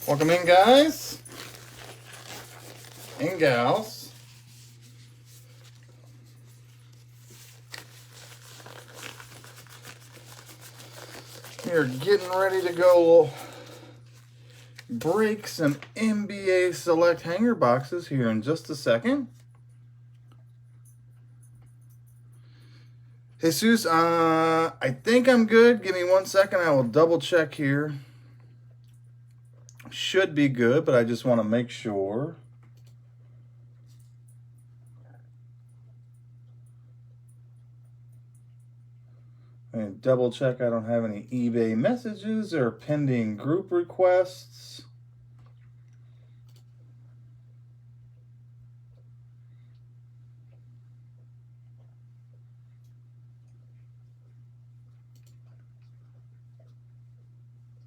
Welcome in, guys and gals. We're getting ready to go break some NBA Select hanger boxes here in just a second. Jesus, I think I'm good. Give me 1 second. I will double check here. Should be good, but I just want to make sure. And double check I don't have any eBay messages or pending group requests.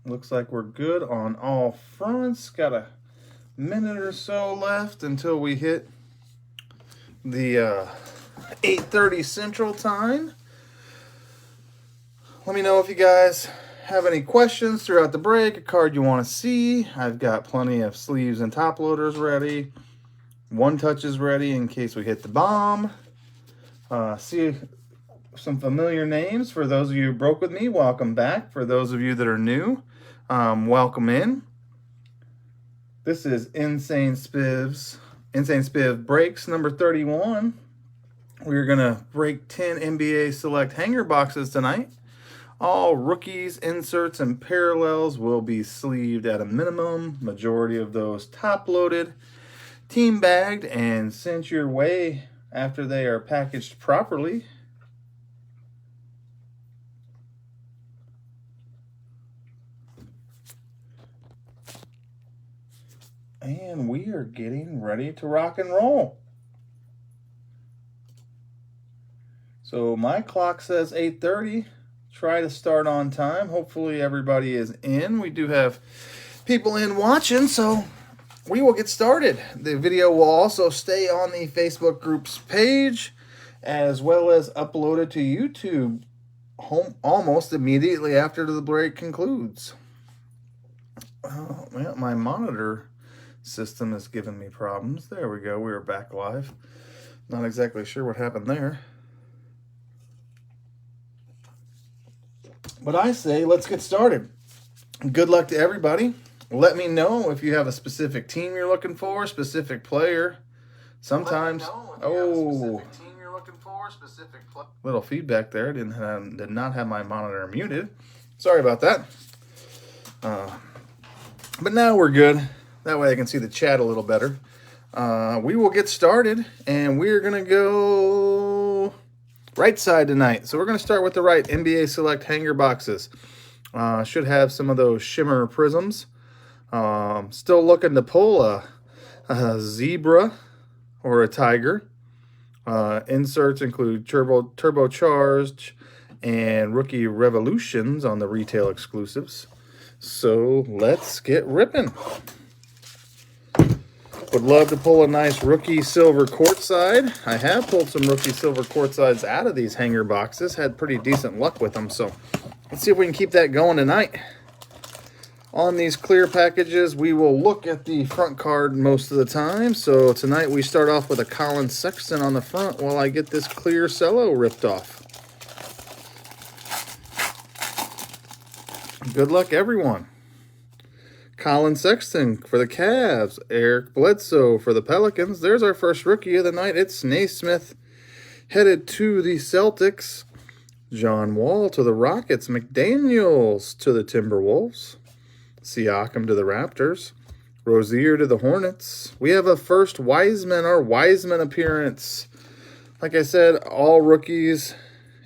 Looks like we're good on all fronts. Got a minute or so left until we hit the 8:30 Central Time. Let me know if you guys have any questions throughout the break, a card you want to see. I've got plenty of sleeves and top loaders ready. One touches ready in case we hit the bomb. See some familiar names. For those of you who broke with me, welcome back. For those of you that are new, welcome in. This is Insanespiv Breaks number 31. We're going to break 10 NBA Select hanger boxes tonight. All rookies, inserts, and parallels will be sleeved at a minimum. Majority of those top-loaded, team-bagged, and sent your way after they are packaged properly. And we are getting ready to rock and roll. So my clock says 8:30. Try to start on time. Hopefully everybody is in. We do have people in watching, so we will get started. The video will also stay on the Facebook group's page, as well as uploaded to YouTube almost immediately after the break concludes. Oh, man, my monitor system is giving me problems. There we go. We are back live. Not exactly sure what happened there. But I say, let's get started. Good luck to everybody. Let me know if you have a specific team you're looking for, specific player. Sometimes, little feedback there. Did not have my monitor muted. Sorry about that. But now we're good. That way I can see the chat a little better. We will get started, and we're going to go right side tonight. So we're going to start with the right NBA Select hanger boxes. Should have some of those shimmer prisms. Still looking to pull a zebra or a tiger. Inserts include turbocharged and rookie revolutions on the retail exclusives. So let's get ripping. Would love to pull a nice rookie silver courtside. I have pulled some rookie silver courtsides out of these hanger boxes. Had pretty decent luck with them. So let's see if we can keep that going tonight. On these clear packages, we will look at the front card most of the time. So tonight we start off with a Colin Sexton on the front while I get this clear cello ripped off. Good luck, everyone. Colin Sexton for the Cavs. Eric Bledsoe for the Pelicans. There's our first rookie of the night. It's Naismith headed to the Celtics. John Wall to the Rockets. McDaniels to the Timberwolves. Siakam to the Raptors. Rozier to the Hornets. We have a first Wiseman, our Wiseman appearance. Like I said, all rookies,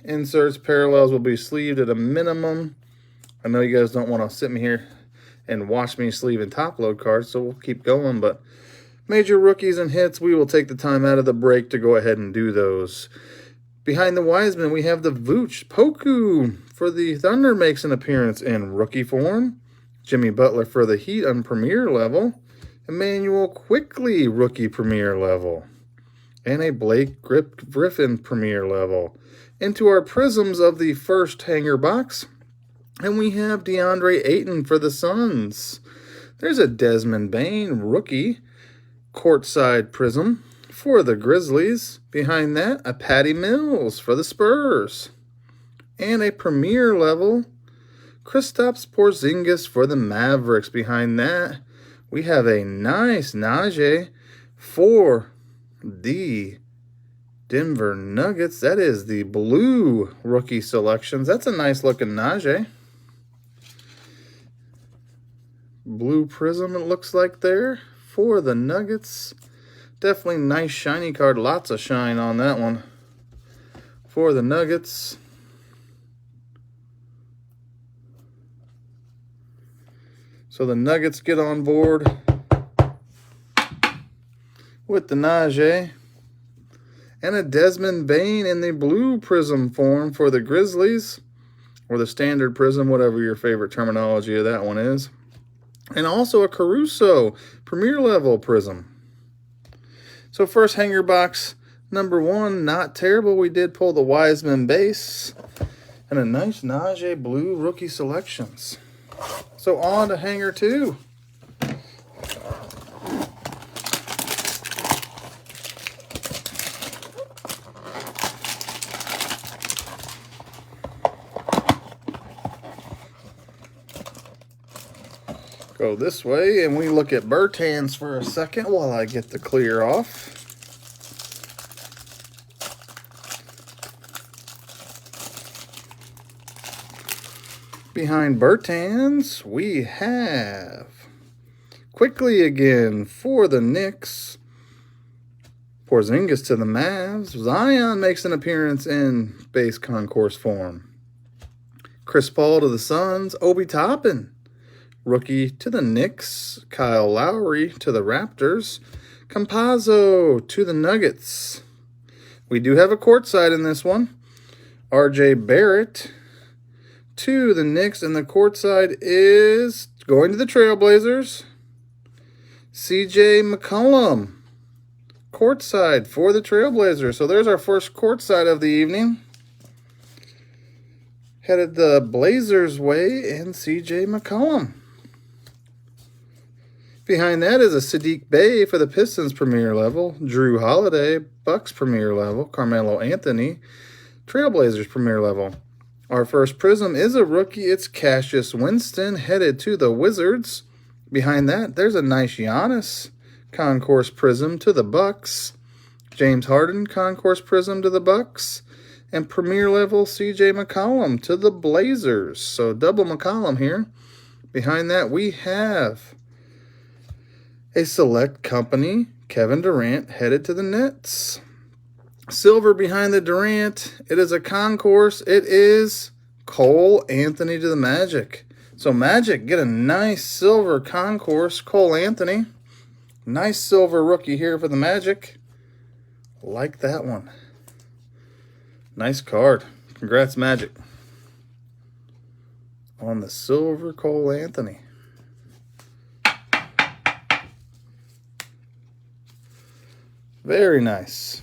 inserts, parallels will be sleeved at a minimum. I know you guys don't want to sit me here and watch me sleeve and top load cards, so we'll keep going. But major rookies and hits, we will take the time out of the break to go ahead and do those. Behind the Wiseman, we have the Vooch. Poku for the Thunder makes an appearance in rookie form. Jimmy Butler for the Heat on premier level. Emmanuel Quickley, rookie premier level. And a Blake Griffin premier level. Into our prisms of the first hanger box. And we have DeAndre Ayton for the Suns. There's a Desmond Bain rookie courtside prism for the Grizzlies. Behind that, a Patty Mills for the Spurs. And a premier level Kristaps Porzingis for the Mavericks. Behind that, we have a nice Najee for the Denver Nuggets. That is the blue rookie selections. That's a nice looking Najee. Blue prism, it looks like there for the Nuggets. Definitely nice shiny card. Lots of shine on that one for the Nuggets. So the Nuggets get on board with the Najee. And a Desmond Bain in the blue prism form for the Grizzlies. Or the standard prism, whatever your favorite terminology of that one is. And also a Caruso premier level prism. So first hanger box number 1, not terrible. We did pull the Wiseman base. And a nice Najee blue rookie selections. So on to hanger 2. Go this way and we look at Bertans for a second while I get the clear off. Behind Bertans, we have quickly again for the Knicks. Porzingis to the Mavs. Zion makes an appearance in base concourse form. Chris Paul to the Suns. Obi Toppin, rookie to the Knicks. Kyle Lowry to the Raptors. Campazzo to the Nuggets. We do have a courtside in this one. R.J. Barrett to the Knicks, and the courtside is going to the Trailblazers. C.J. McCollum, courtside for the Trailblazers. So there's our first courtside of the evening. Headed the Blazers' way, and C.J. McCollum. Behind that is a Sadiq Bey for the Pistons premier level. Drew Holiday, Bucks premier level. Carmelo Anthony, Trailblazers premier level. Our first prism is a rookie. It's Cassius Winston headed to the Wizards. Behind that, there's a nice Giannis concourse prism to the Bucks. James Harden concourse prism to the Bucks. And premier level C.J. McCollum to the Blazers. So double McCollum here. Behind that, we have a select company, Kevin Durant, headed to the Nets. Silver behind the Durant. It is a concourse. It is Cole Anthony to the Magic. So Magic get a nice silver concourse. Cole Anthony. Nice silver rookie here for the Magic. Like that one. Nice card. Congrats, Magic. On the silver Cole Anthony. Very nice.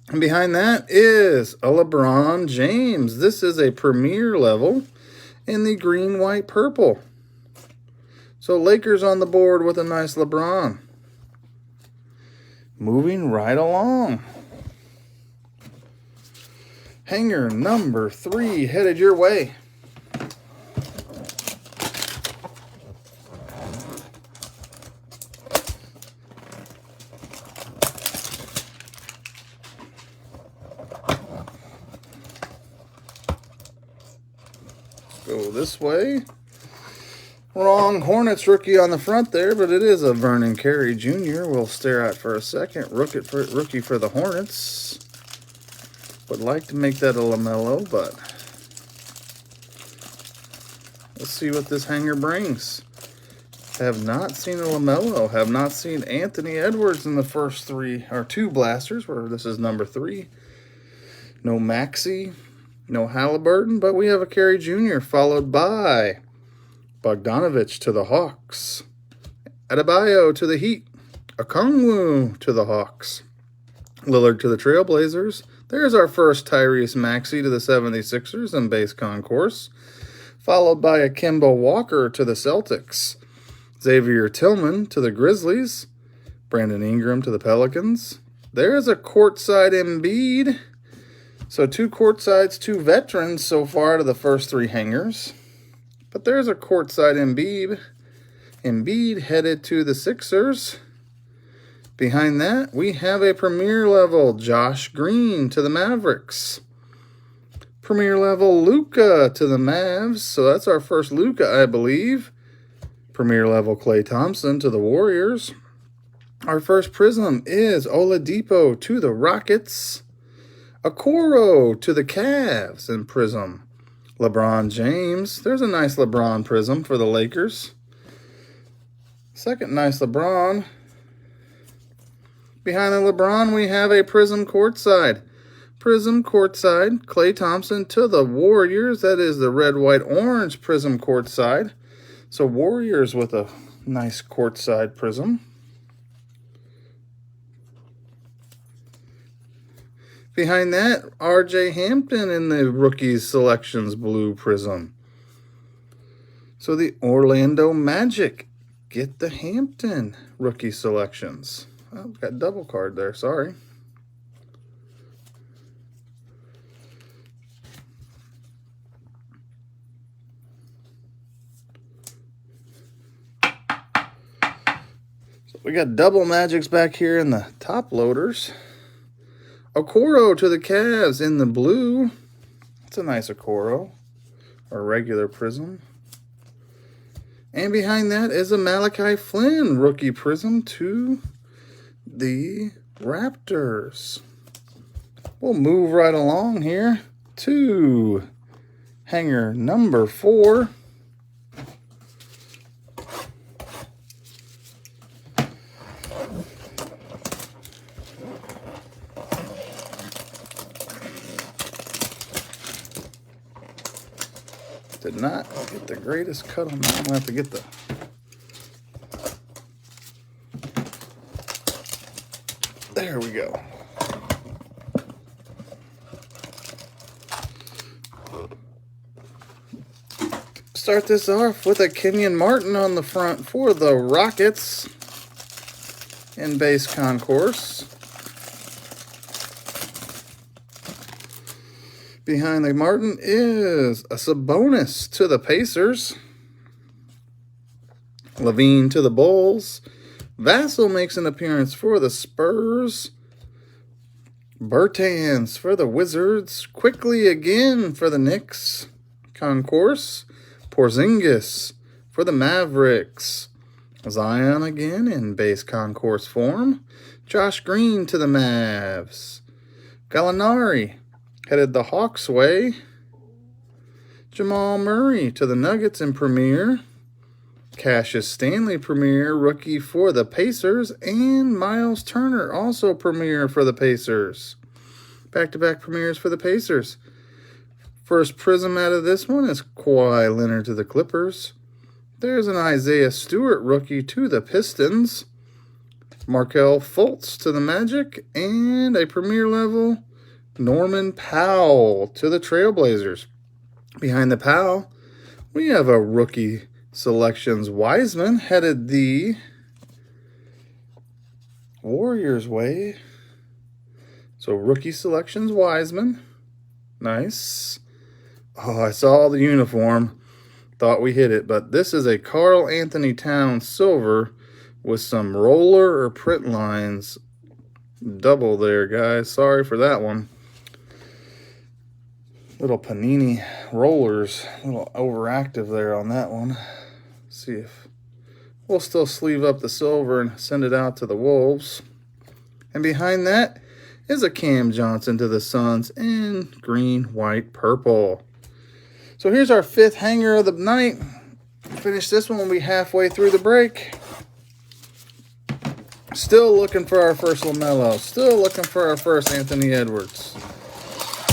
And behind that is a LeBron James. This is a premier level in the green, white, purple. So Lakers on the board with a nice LeBron. Moving right along. Hanger number 3 headed your way. Go this way. Wrong Hornets rookie on the front there, but it is a Vernon Carey Jr. We'll stare at for a second. Rookie for the Hornets. Would like to make that a LaMelo, but let's see what this hanger brings. Have not seen a LaMelo. Have not seen Anthony Edwards in the first 2 blasters, where this is number 3. No Maxey. No Halliburton, but we have a Carey Jr. followed by Bogdanovich to the Hawks. Adebayo to the Heat. Okongwu to the Hawks. Lillard to the Trailblazers. There's our first Tyrese Maxey to the 76ers in base concourse. Followed by a Kemba Walker to the Celtics. Xavier Tillman to the Grizzlies. Brandon Ingram to the Pelicans. There's a courtside Embiid. So 2 courtsides, 2 veterans so far to the first 3 hangers. But there's a courtside Embiid. Embiid headed to the Sixers. Behind that, we have a premier level Josh Green to the Mavericks. Premier level Luka to the Mavs. So that's our first Luka, I believe. Premier level Klay Thompson to the Warriors. Our first Prism is Oladipo to the Rockets. Okoro to the Cavs in Prism. LeBron James. There's a nice LeBron Prism for the Lakers. Second nice LeBron. Behind the LeBron, we have a Prism courtside. Prism courtside, Klay Thompson to the Warriors. That is the red, white, orange Prism courtside. So Warriors with a nice courtside Prism. Behind that, R.J. Hampton in the Rookies Selections Blue Prism. So the Orlando Magic get the Hampton Rookie Selections. Oh, got double card there, sorry. So we got double Magics back here in the top loaders. Okoro to the Cavs in the blue. It's a nice Okoro, or regular Prism. And behind that is a Malachi Flynn rookie Prism to the Raptors. We'll move right along here to hanger number 4. Did not get the greatest cut on that. I'm going to have to get the... There we go. Start this off with a Kenyon Martin on the front for the Rockets in base concourse. Behind the Martin is a Sabonis to the Pacers. Levine to the Bulls. Vassell makes an appearance for the Spurs. Bertans for the Wizards. Quickly again for the Knicks. Concourse. Porzingis for the Mavericks. Zion again in base concourse form. Josh Green to the Mavs. Gallinari headed the Hawks way. Jamal Murray to the Nuggets in Premier. Cassius Stanley Premier rookie for the Pacers. And Miles Turner also Premier for the Pacers. Back-to-back Premiers for the Pacers. First Prism out of this one is Kawhi Leonard to the Clippers. There's an Isaiah Stewart rookie to the Pistons. Markelle Fultz to the Magic. And a Premier level Norman Powell to the Trailblazers. Behind the Powell, we have a rookie selections Wiseman headed the Warriors way. So rookie selections Wiseman. Nice. Oh, I saw the uniform. Thought we hit it. But this is a Karl Anthony Towns silver with some roller or print lines. Double there, guys. Sorry for that one. Little Panini rollers. A little overactive there on that one. See if we'll still sleeve up the silver and send it out to the Wolves. And behind that is a Cam Johnson to the Suns in green, white, purple. So here's our 5th hanger of the night. Finish this one, we'll be halfway through the break. Still looking for our first LaMelo. Still looking for our first Anthony Edwards.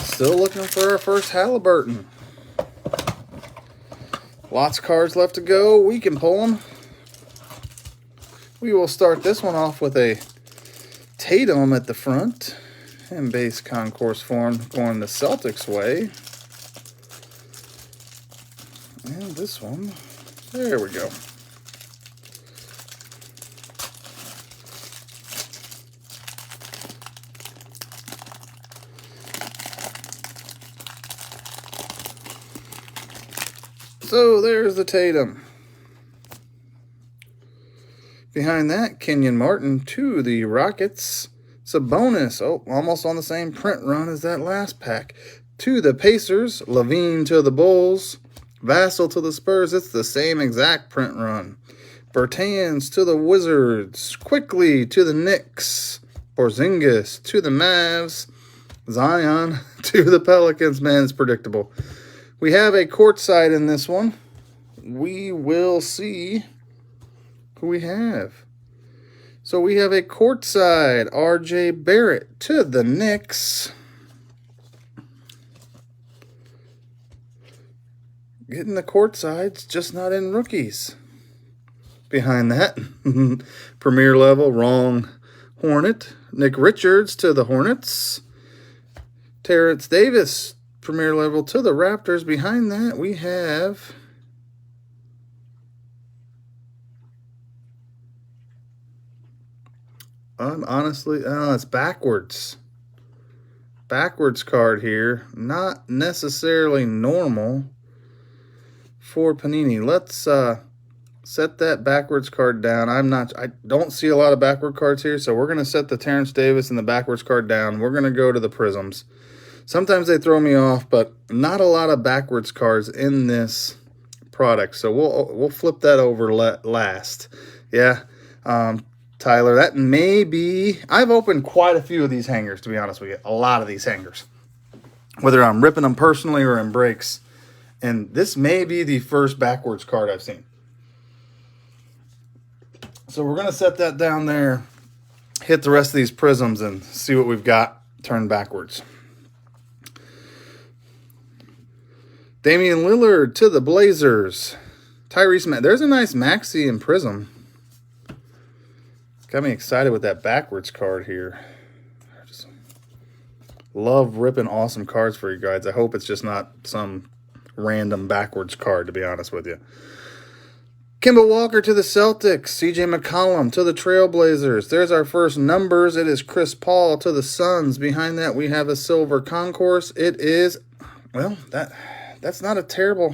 Still looking for our first Halliburton. Lots of cards left to go. We can pull them. We will start this one off with a Tatum at the front in base concourse form going the Celtics way. And this one, there we go. So there's the Tatum. Behind that, Kenyon Martin to the Rockets. Sabonis, almost on the same print run as that last pack. To the Pacers, Levine to the Bulls, Vassell to the Spurs. It's the same exact print run. Bertans to the Wizards, Quickly to the Knicks, Porzingis to the Mavs, Zion to the Pelicans. Man, it's predictable. We have a courtside in this one. We will see who we have. So we have a courtside, R.J. Barrett to the Knicks. Getting the courtsides, just not in rookies. Behind that, premier level, wrong Hornet. Nick Richards to the Hornets. Terrence Davis, premier level to the Raptors. Behind that, we have honestly, it's backwards. Backwards card here. Not necessarily normal for Panini. Let's set that backwards card down. I don't see a lot of backward cards here, so we're going to set the Terrence Davis and the backwards card down. We're going to go to the Prisms. Sometimes they throw me off, but not a lot of backwards cards in this product, so we'll flip that over last. Yeah, Tyler, that may be... I've opened quite a few of these hangers, to be honest with you. A lot of these hangers. Whether I'm ripping them personally or in breaks. And this may be the first backwards card I've seen. So we're going to set that down there. Hit the rest of these prisms and see what we've got turned backwards. Damian Lillard to the Blazers. Tyrese Maxey. There's a nice Maxey in prism. Got me excited with that backwards card here. I just love ripping awesome cards for you guys. I hope it's just not some random backwards card, to be honest with you. Kemba Walker to the Celtics. CJ McCollum to the Trailblazers. There's our first numbers. It is Chris Paul to the Suns. Behind that, we have a silver concourse. It is, well, that's not a terrible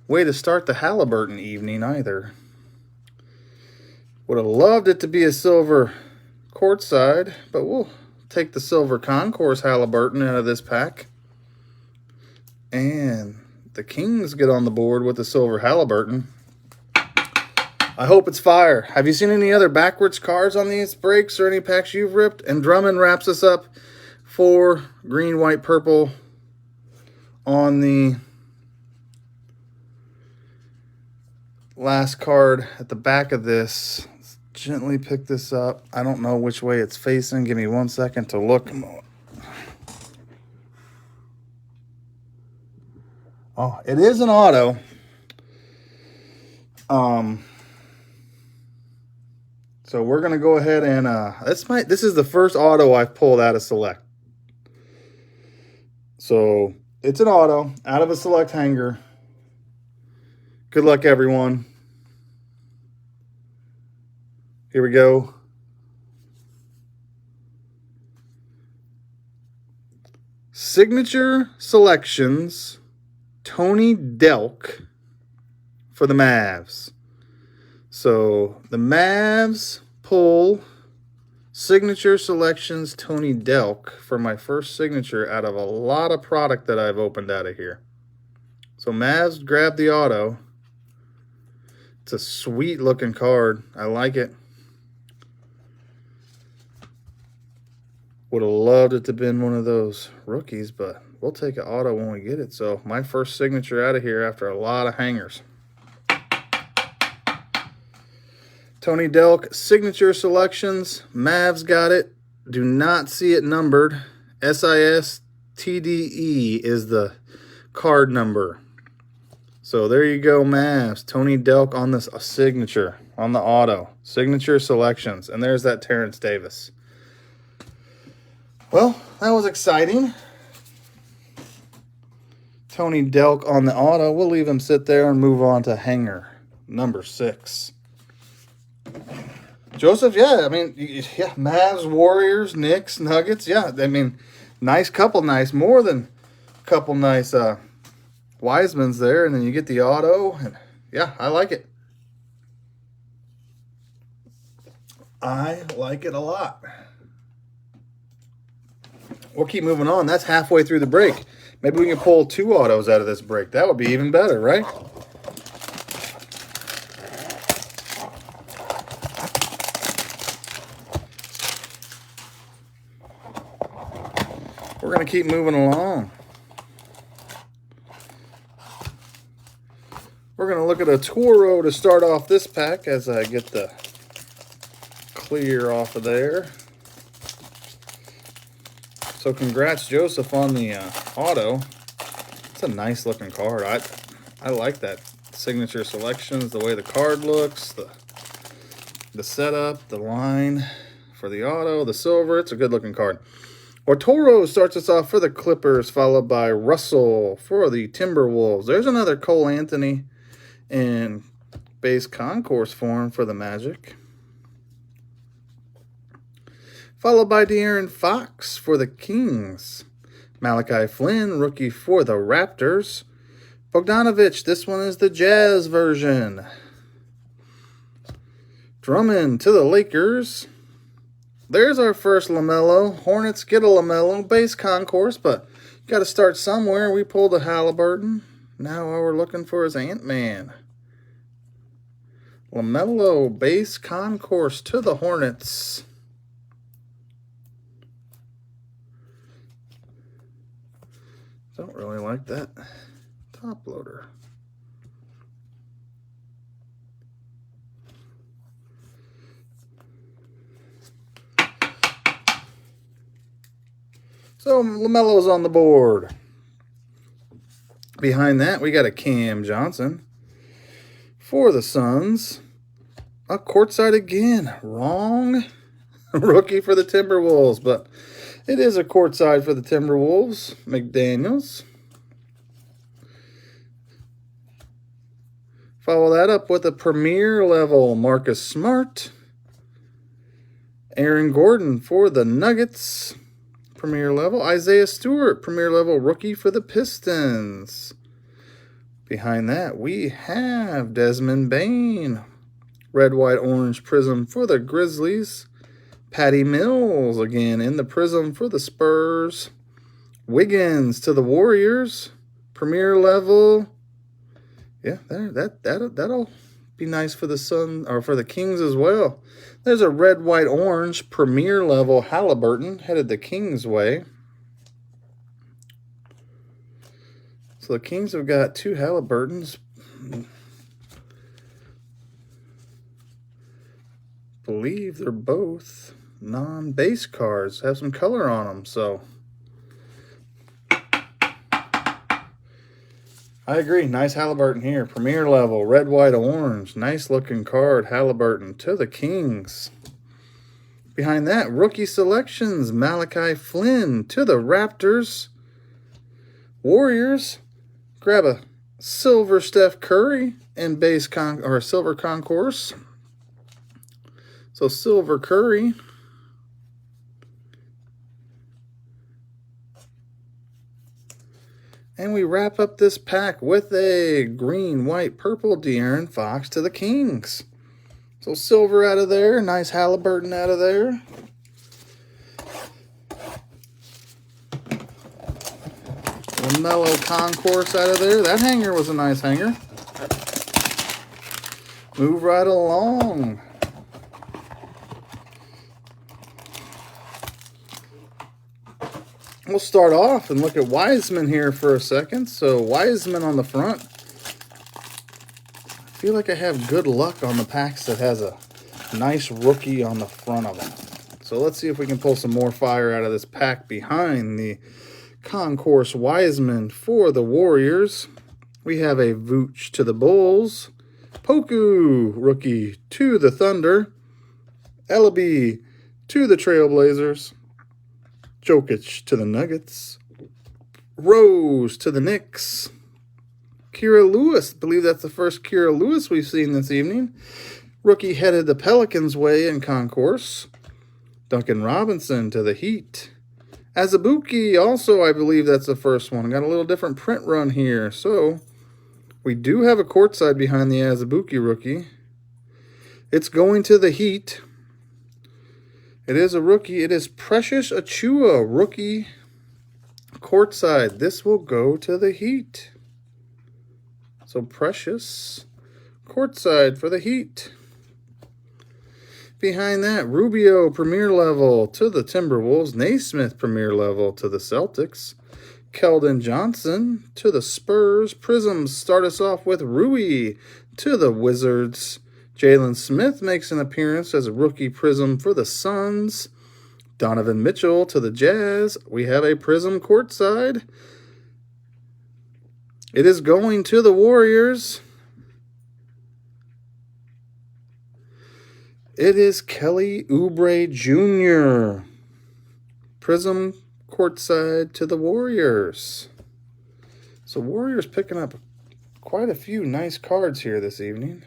way to start the Halliburton evening either. Would have loved it to be a silver courtside, but we'll take the silver concourse Halliburton out of this pack. And the Kings get on the board with the silver Halliburton. I hope it's fire. Have you seen any other backwards cards on these breaks or any packs you've ripped? And Drummond wraps us up for green, white, purple on the last card at the back of this. Let's gently pick this up. I don't know which way it's facing. Give me 1 second to look. Oh, it is an auto. So we're going to go ahead and this is the first auto I've pulled out of Select. So it's an auto out of a Select hanger. Good luck, everyone. Here we go. Signature Selections, Tony Delk for the Mavs. So the Mavs pull Signature Selections, Tony Delk for my first signature out of a lot of product that I've opened out of here. So Mavs grab the auto. It's a sweet looking card. I like it. Would have loved it to have been one of those rookies, but we'll take an auto when we get it. So my first signature out of here after a lot of hangers. Tony Delk, Signature Selections. Mavs got it. Do not see it numbered. SISTDE is the card number. So there you go, Mavs. Tony Delk on this signature, on the auto. Signature Selections. And there's that Terrence Davis. Well, that was exciting. Tony Delk on the auto. We'll leave him sit there and move on to hanger number 6. Joseph, yeah, I mean, yeah, Mavs, Warriors, Knicks, Nuggets, yeah, I mean, more than a couple nice Wiseman's there, and then you get the auto. And yeah, I like it. I like it a lot. We'll keep moving on. That's halfway through the break. Maybe we can pull 2 autos out of this break. That would be even better, right? We're going to keep moving along. We're going to look at a Toro to start off this pack as I get the clear off of there. So congrats, Joseph, on the auto. It's a nice looking card. I like that signature selections, the way the card looks, the setup, the line for the auto, the silver. It's a good looking card. Toro starts us off for the Clippers, followed by Russell for the Timberwolves. There's another Cole Anthony in base concourse form for the Magic. Followed by De'Aaron Fox for the Kings. Malachi Flynn, rookie for the Raptors. Bogdanovich, this one is the Jazz version. Drummond to the Lakers. There's our first LaMelo. Hornets get a LaMelo base concourse, but you got to start somewhere. We pulled a Halliburton. Now all we're looking for is Ant-Man. LaMelo base concourse to the Hornets. Don't really like that top loader. So LaMelo's on the board. Behind that, we got a Cam Johnson for the Suns. A courtside again. Wrong. Rookie for the Timberwolves, but it is a courtside for the Timberwolves. McDaniels. Follow that up with a premier level Marcus Smart. Aaron Gordon for the Nuggets. Premier level. Isaiah Stewart, premier level rookie for the Pistons. Behind that, we have Desmond Bane. Red, white, orange prism for the Grizzlies. Patty Mills again in the prism for the Spurs. Wiggins to the Warriors. Premier level. Yeah, that'll be nice for the Sun or for the Kings as well. There's a red, white, orange premier level Halliburton headed the Kings' way. So the Kings have got 2 Halliburtons. Believe they're both non-base cards. Have some color on them, so I agree. Nice Halliburton here. Premier level, red, white, orange. Nice looking card, Halliburton to the Kings. Behind that, rookie selections, Malachi Flynn to the Raptors. Warriors, grab a silver Steph Curry and base silver concourse. So silver Curry. And we wrap up this pack with a green, white, purple De'Aaron Fox to the Kings. So silver out of there. Nice Halliburton out of there. LaMelo Concourse out of there. That hanger was a nice hanger. Move right along. We'll start off and look at Wiseman here for a second. So Wiseman on the front. I feel like I have good luck on the packs that has a nice rookie on the front of them. So let's see if we can pull some more fire out of this pack behind the Concourse Wiseman for the Warriors. We have a Vooch to the Bulls. Poku, rookie to the Thunder. Ellaby to the Trailblazers. Jokic to the Nuggets. Rose to the Knicks. Kira Lewis. I believe that's the first Kira Lewis we've seen this evening. Rookie headed the Pelicans' way in Concourse. Duncan Robinson to the Heat. Azubuike, also, I believe that's the first one. Got a little different print run here. So, we do have a courtside behind the Azubuike rookie. It's going to the Heat. It is a rookie. It is Precious Achiuwa, rookie courtside. This will go to the Heat. So, Precious courtside for the Heat. Behind that, Rubio Premier Level to the Timberwolves. Naismith Premier Level to the Celtics. Keldon Johnson to the Spurs. Prisms start us off with Rui to the Wizards. Jalen Smith makes an appearance as a rookie prism for the Suns. Donovan Mitchell to the Jazz. We have a prism courtside. It is going to the Warriors. It is Kelly Oubre Jr. Prism courtside to the Warriors. So Warriors picking up quite a few nice cards here this evening.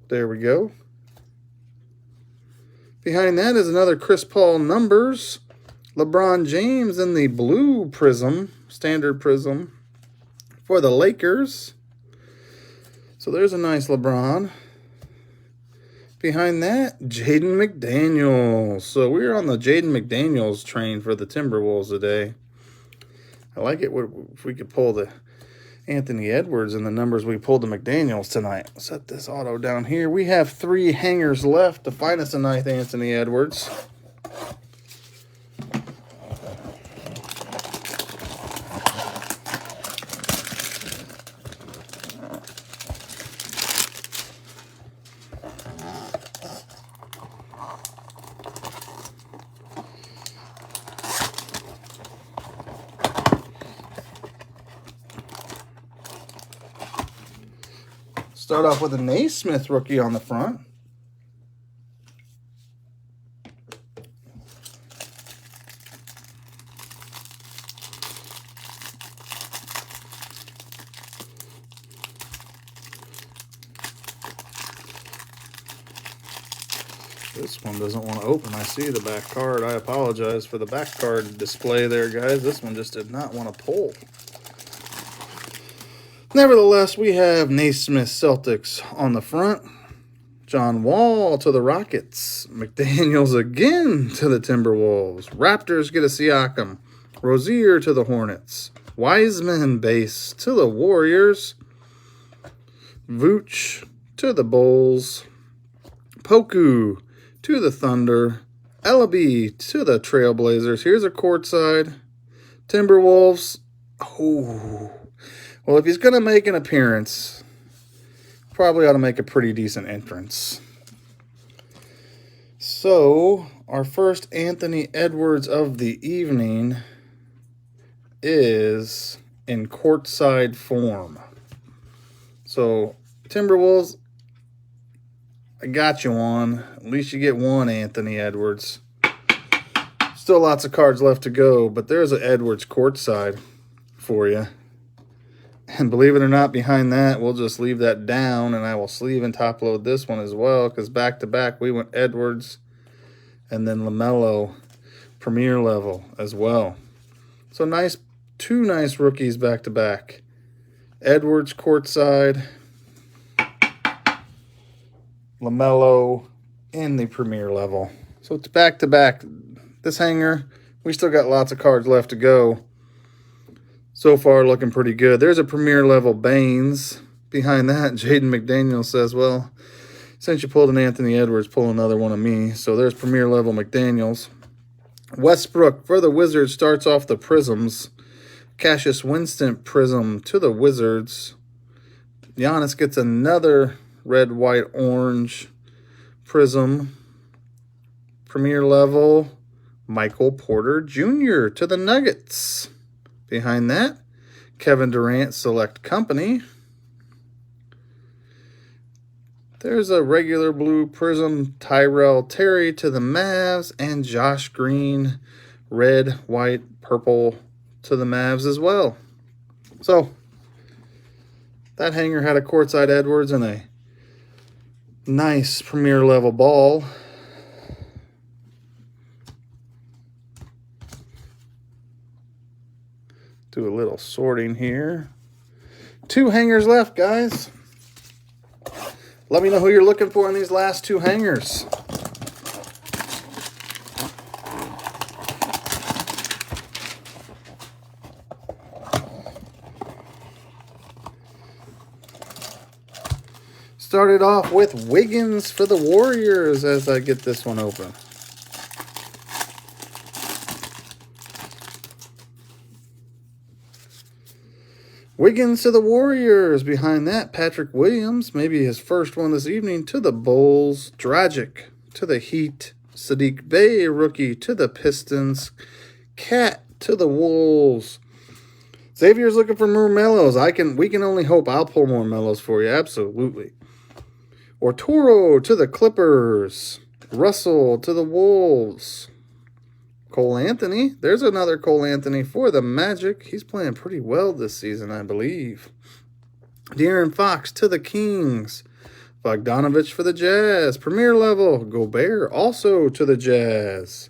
There we go. Behind that is another Chris Paul numbers. LeBron James in the blue prism, standard prism for the Lakers. So there's a nice LeBron. Behind that, Jaden McDaniels. So we're on the Jaden McDaniels train for the Timberwolves today. I like it if we could pull the Anthony Edwards and the numbers we pulled the McDaniels tonight. Set this auto down here. We have 3 hangers left to find us a nice Anthony Edwards. Start off with a Naismith rookie on the front. This one doesn't want to open. I see the back card. I apologize for the back card display there, guys. This one just did not want to pull. Nevertheless, we have Naismith Celtics on the front. John Wall to the Rockets. McDaniels again to the Timberwolves. Raptors get a Siakam. Rozier to the Hornets. Wiseman base to the Warriors. Vooch to the Bulls. Poku to the Thunder. Ellaby to the Trailblazers. Here's a courtside. Timberwolves. Oh. Well, if he's going to make an appearance, probably ought to make a pretty decent entrance. So, our first Anthony Edwards of the evening is in courtside form. So, Timberwolves, I got you on. At least you get one Anthony Edwards. Still lots of cards left to go, but there's an Edwards courtside for you. And believe it or not, behind that, we'll just leave that down, and I will sleeve and top load this one as well, because back-to-back, we went Edwards and then LaMelo Premier level as well. So nice, 2 nice rookies back-to-back. Edwards courtside, LaMelo in the Premier level. So it's back-to-back. This hanger, we still got lots of cards left to go. So far, looking pretty good. There's a Premier level Baines. Behind that, Jaden McDaniel says, well, since you pulled an Anthony Edwards, pull another one of me. So there's Premier level McDaniels. Westbrook for the Wizards starts off the prisms. Cassius Winston prism to the Wizards. Giannis gets another red, white, orange prism. Premier level Michael Porter Jr. to the Nuggets. Behind that, Kevin Durant Select Company. There's a regular blue prism Tyrell Terry to the Mavs, and Josh Green, red, white, purple to the Mavs as well. So, that hanger had a courtside Edwards and a nice Premier level ball. Do a little sorting here. 2 hangers left, guys. Let me know who you're looking for in these last 2 hangers. Started off with Wiggins for the Warriors as I get this one open. Wiggins to the Warriors. Behind that, Patrick Williams, maybe his first one this evening, to the Bulls. Dragic to the Heat. Sadiq Bey, rookie, to the Pistons. Cat to the Wolves. Xavier's looking for more mellows. We can only hope. I'll pull more mellows for you, absolutely. Orturo to the Clippers. Russell to the Wolves. Cole Anthony. There's another Cole Anthony for the Magic. He's playing pretty well this season, I believe. De'Aaron Fox to the Kings. Bogdanovich for the Jazz. Premier level. Gobert also to the Jazz.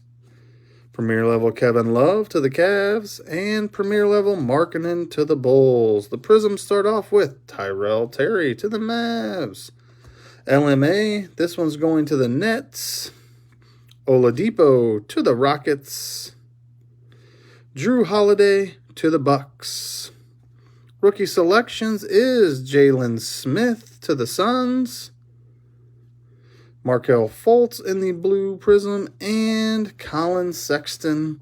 Premier level Kevin Love to the Cavs. And premier level Markkanen to the Bulls. The Prisms start off with Tyrell Terry to the Mavs. LMA, this one's going to the Nets. Oladipo to the Rockets. Drew Holiday to the Bucks. Rookie selections is Jalen Smith to the Suns. Markelle Fultz in the blue prism. And Colin Sexton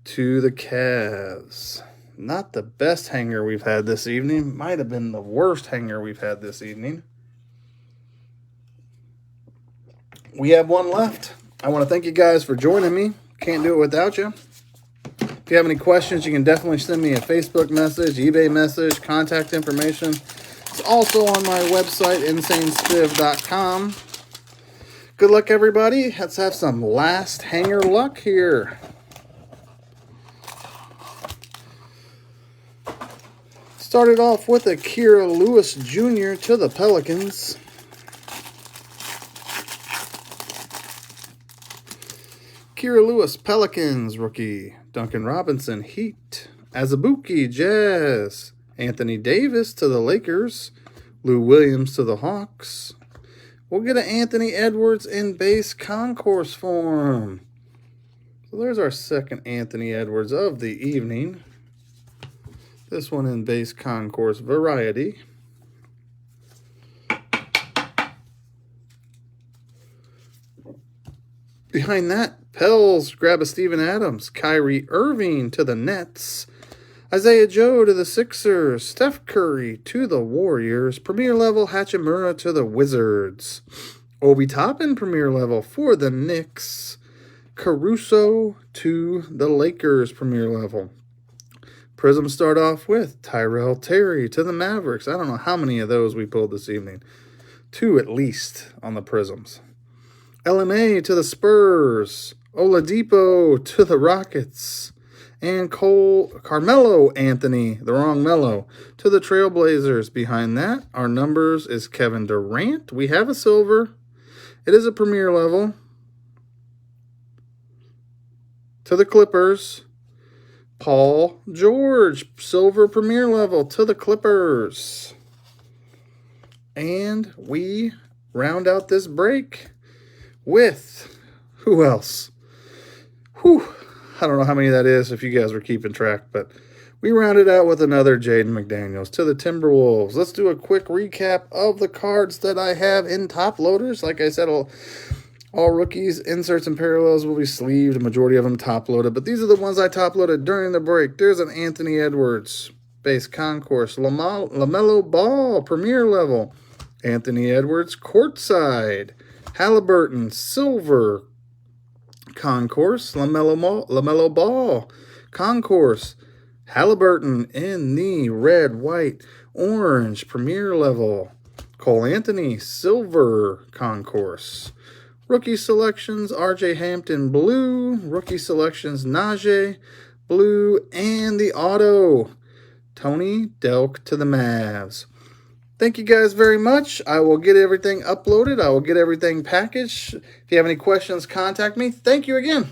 to the Cavs. Not the best hanger we've had this evening. Might have been the worst hanger we've had this evening. We have one left. I want to thank you guys for joining me. Can't do it without you. If you have any questions, you can definitely send me a Facebook message, eBay message, contact information. It's also on my website, Insanespiv.com. Good luck, everybody. Let's have some last hanger luck here. Started off with a Kira Lewis Jr. to the Pelicans. Kira Lewis, Pelicans, rookie. Duncan Robinson, Heat. Azubuike, Jazz. Anthony Davis to the Lakers. Lou Williams to the Hawks. We'll get an Anthony Edwards in base concourse form. So there's our second Anthony Edwards of the evening. This one in base concourse variety. Behind that, Pels grab a Steven Adams. Kyrie Irving to the Nets. Isaiah Joe to the Sixers. Steph Curry to the Warriors. Premier level Hachimura to the Wizards. Obi Toppin premier level for the Knicks. Caruso to the Lakers premier level. Prism start off with Tyrell Terry to the Mavericks. I don't know how many of those we pulled this evening. 2 at least on the Prisms. LMA to the Spurs. Oladipo to the Rockets. And Carmelo Anthony, the wrong Melo, to the Trailblazers. Behind that, our numbers is Kevin Durant. We have a silver. It is a premier level. To the Clippers. Paul George, silver premier level to the Clippers. And we round out this break with, who else? I don't know how many that is if you guys were keeping track, but we rounded out with another Jaden McDaniels to the Timberwolves. Let's do a quick recap of the cards that I have in top loaders. Like I said, all rookies, inserts, and parallels will be sleeved. The majority of them top loaded, but these are the ones I top loaded during the break. There's an Anthony Edwards base concourse. LaMelo Ball, premier level. Anthony Edwards, courtside. Halliburton, silver concourse. LaMelo Ball, concourse. Halliburton in the red, white, orange, premier level. Cole Anthony, silver concourse. Rookie selections, RJ Hampton, blue. Rookie selections, Najee, blue. And the auto, Tony Delk to the Mavs. Thank you guys very much. I will get everything uploaded. I will get everything packaged. If you have any questions, contact me. Thank you again.